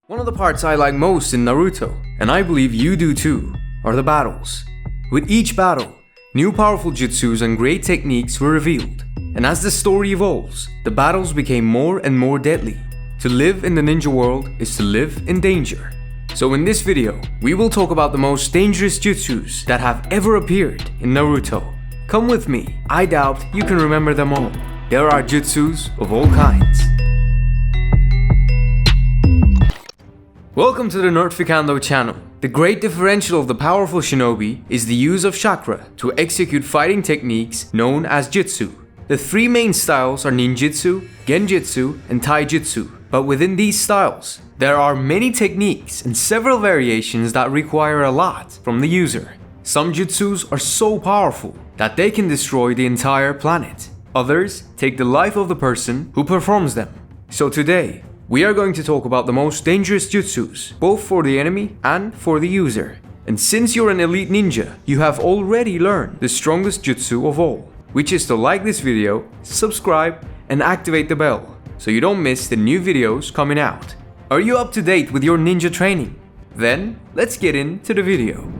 One of the parts I like most in Naruto, and I believe you do too, are the battles. With each battle, new powerful jutsus and great techniques were revealed, and as the story evolves, the battles became more and more deadly. To live in the ninja world is to live in danger. So in this video, we will talk about the most dangerous jutsus that have ever appeared in Naruto. Come with me, I doubt you can remember them all. There are jutsus of all kinds. Welcome to the Nerdficando channel. The great differential of the powerful shinobi is the use of chakra to execute fighting techniques known as jutsu. The three main styles are ninjutsu, genjutsu, and taijutsu. But within these styles, there are many techniques and several variations that require a lot from the user. Some jutsus are so powerful that they can destroy the entire planet. Others take the life of the person who performs them. So today, we are going to talk about the most dangerous jutsus, both for the enemy and for the user. And since you're an elite ninja, you have already learned the strongest jutsu of all, which is to like this video, subscribe, and activate the bell, so you don't miss the new videos coming out. Are you up to date with your ninja training? Then, let's get into the video.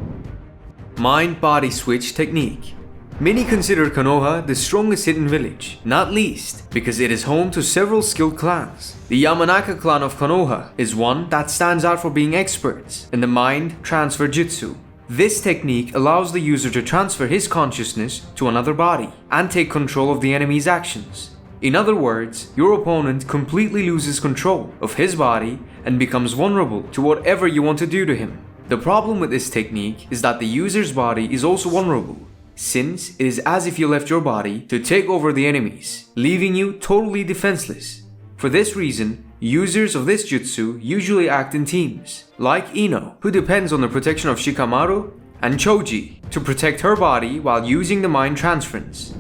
Mind-body switch technique. Many consider Konoha the strongest hidden village, not least because it is home to several skilled clans. The Yamanaka clan of Konoha is one that stands out for being experts in the mind transfer jutsu. This technique allows the user to transfer his consciousness to another body and take control of the enemy's actions. In other words, your opponent completely loses control of his body and becomes vulnerable to whatever you want to do to him. The problem with this technique is that the user's body is also vulnerable, since it is as if you left your body to take over the enemies, leaving you totally defenseless. For this reason, users of this jutsu usually act in teams, like Ino, who depends on the protection of Shikamaru, and Choji to protect her body while using the mind transference.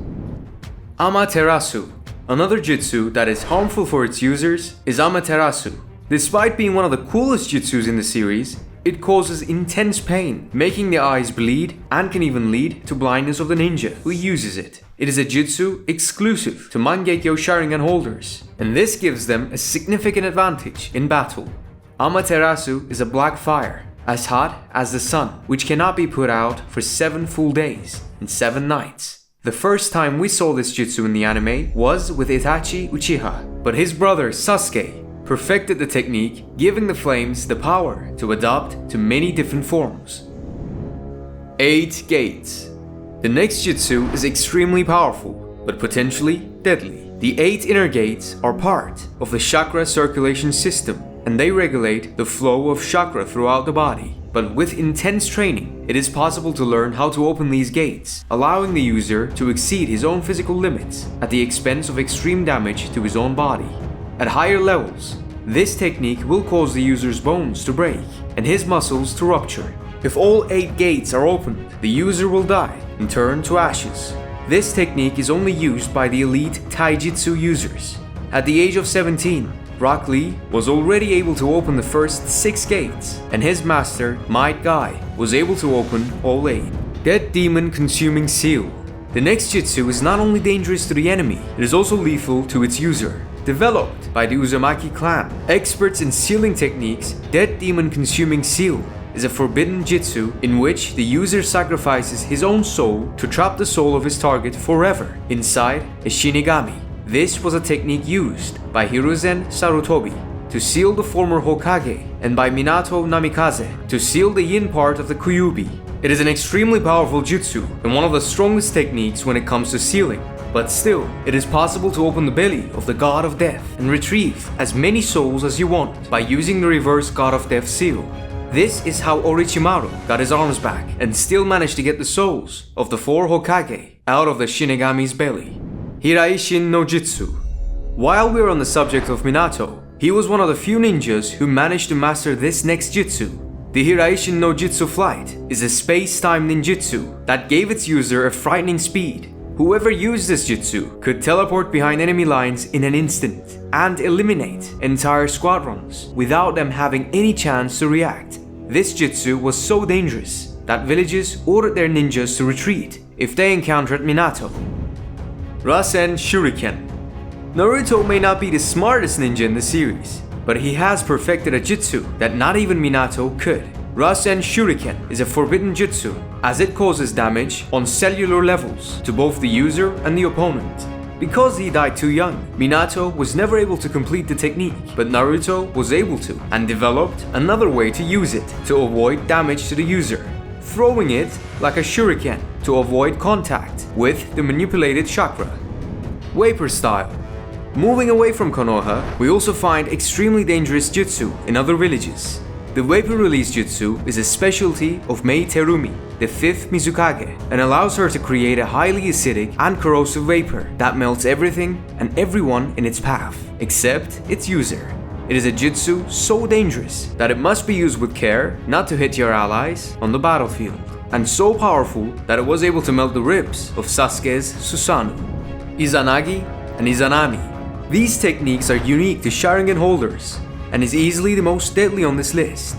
Amaterasu. Another jutsu that is harmful for its users is Amaterasu. Despite being one of the coolest jutsus in the series, it causes intense pain, making the eyes bleed and can even lead to blindness of the ninja who uses it. It is a jutsu exclusive to Mangekyo Sharingan holders, and this gives them a significant advantage in battle. Amaterasu is a black fire, as hot as the sun, which cannot be put out for 7 full days and 7 nights. The first time we saw this jutsu in the anime was with Itachi Uchiha, but his brother Sasuke perfected the technique, giving the flames the power to adapt to many different forms. 8 gates. The next jutsu is extremely powerful, but potentially deadly. The 8 inner gates are part of the chakra circulation system, and they regulate the flow of chakra throughout the body. But with intense training, it is possible to learn how to open these gates, allowing the user to exceed his own physical limits at the expense of extreme damage to his own body. At higher levels, this technique will cause the user's bones to break and his muscles to rupture. If all 8 gates are opened, the user will die and turn to ashes. This technique is only used by the elite taijutsu users. At the age of 17, Rock Lee was already able to open the first 6 gates, and his master, Might Guy, was able to open all 8. Dead Demon Consuming Seal. The next jutsu is not only dangerous to the enemy, it is also lethal to its user. Developed by the Uzumaki clan, experts in sealing techniques, Dead Demon Consuming Seal is a forbidden jutsu in which the user sacrifices his own soul to trap the soul of his target forever inside a Shinigami. This was a technique used by Hiruzen Sarutobi to seal the former Hokage and by Minato Namikaze to seal the yin part of the Kyuubi. It is an extremely powerful jutsu and one of the strongest techniques when it comes to sealing. But still, it is possible to open the belly of the God of Death and retrieve as many souls as you want by using the reverse God of Death seal. This is how Orochimaru got his arms back and still managed to get the souls of the 4 Hokage out of the Shinigami's belly. Hiraishin no Jutsu. While we're on the subject of Minato, he was one of the few ninjas who managed to master this next jutsu. The Hiraishin no Jutsu Flight is a space-time ninjutsu that gave its user a frightening speed. Whoever used this jutsu could teleport behind enemy lines in an instant and eliminate entire squadrons without them having any chance to react. This jutsu was so dangerous that villages ordered their ninjas to retreat if they encountered Minato. Rasen Shuriken. Naruto may not be the smartest ninja in the series, but he has perfected a jutsu that not even Minato could. Rasen Shuriken is a forbidden jutsu, as it causes damage on cellular levels to both the user and the opponent. Because he died too young, Minato was never able to complete the technique, but Naruto was able to, and developed another way to use it to avoid damage to the user, throwing it like a shuriken to avoid contact with the manipulated chakra. Vapor style. Moving away from Konoha, we also find extremely dangerous jutsu in other villages. The Vapor Release Jutsu is a specialty of Mei Terumi, the 5th Mizukage, and allows her to create a highly acidic and corrosive vapor that melts everything and everyone in its path, except its user. It is a jutsu so dangerous that it must be used with care not to hit your allies on the battlefield, and so powerful that it was able to melt the ribs of Sasuke's Susanoo. Izanagi and Izanami. These techniques are unique to Sharingan holders, and is easily the most deadly on this list.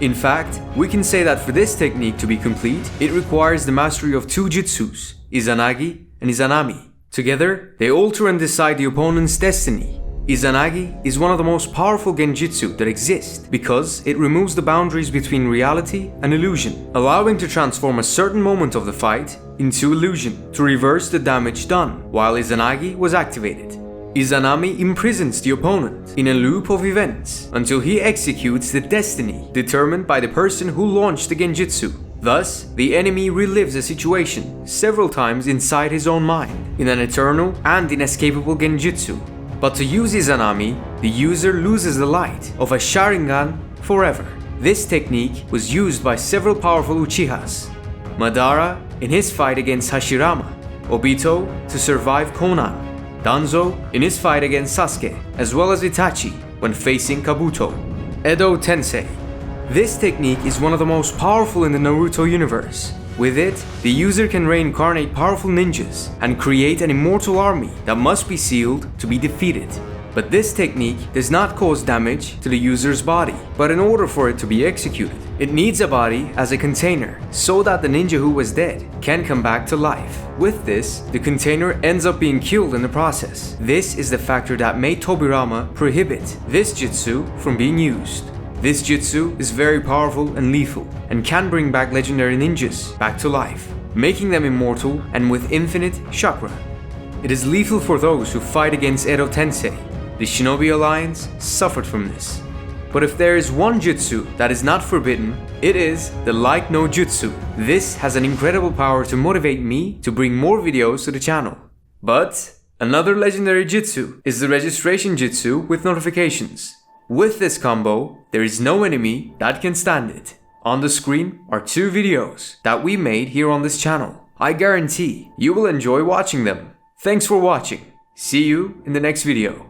In fact, we can say that for this technique to be complete, it requires the mastery of 2 jutsus, Izanagi and Izanami. Together, they alter and decide the opponent's destiny. Izanagi is one of the most powerful genjutsu that exist because it removes the boundaries between reality and illusion, allowing to transform a certain moment of the fight into illusion to reverse the damage done while Izanagi was activated. Izanami imprisons the opponent in a loop of events until he executes the destiny determined by the person who launched the genjutsu. Thus, the enemy relives a situation several times inside his own mind in an eternal and inescapable genjutsu. But to use Izanami, the user loses the light of a Sharingan forever. This technique was used by several powerful Uchihas. Madara in his fight against Hashirama, Obito to survive Konan, Danzo in his fight against Sasuke, as well as Itachi when facing Kabuto. Edo Tensei. This technique is one of the most powerful in the Naruto universe. With it, the user can reincarnate powerful ninjas and create an immortal army that must be sealed to be defeated. But this technique does not cause damage to the user's body, but in order for it to be executed, it needs a body as a container so that the ninja who was dead can come back to life. With this, the container ends up being killed in the process. This is the factor that made Tobirama prohibit this jutsu from being used. This jutsu is very powerful and lethal, and can bring back legendary ninjas back to life, making them immortal and with infinite chakra. It is lethal for those who fight against Edo Tensei. The Shinobi Alliance suffered from this. But if there is one jutsu that is not forbidden, it is the Like no Jutsu. This has an incredible power to motivate me to bring more videos to the channel. But another legendary jutsu is the Registration Jutsu with notifications. With this combo, there is no enemy that can stand it. On the screen are 2 videos that we made here on this channel. I guarantee you will enjoy watching them. Thanks for watching. See you in the next video.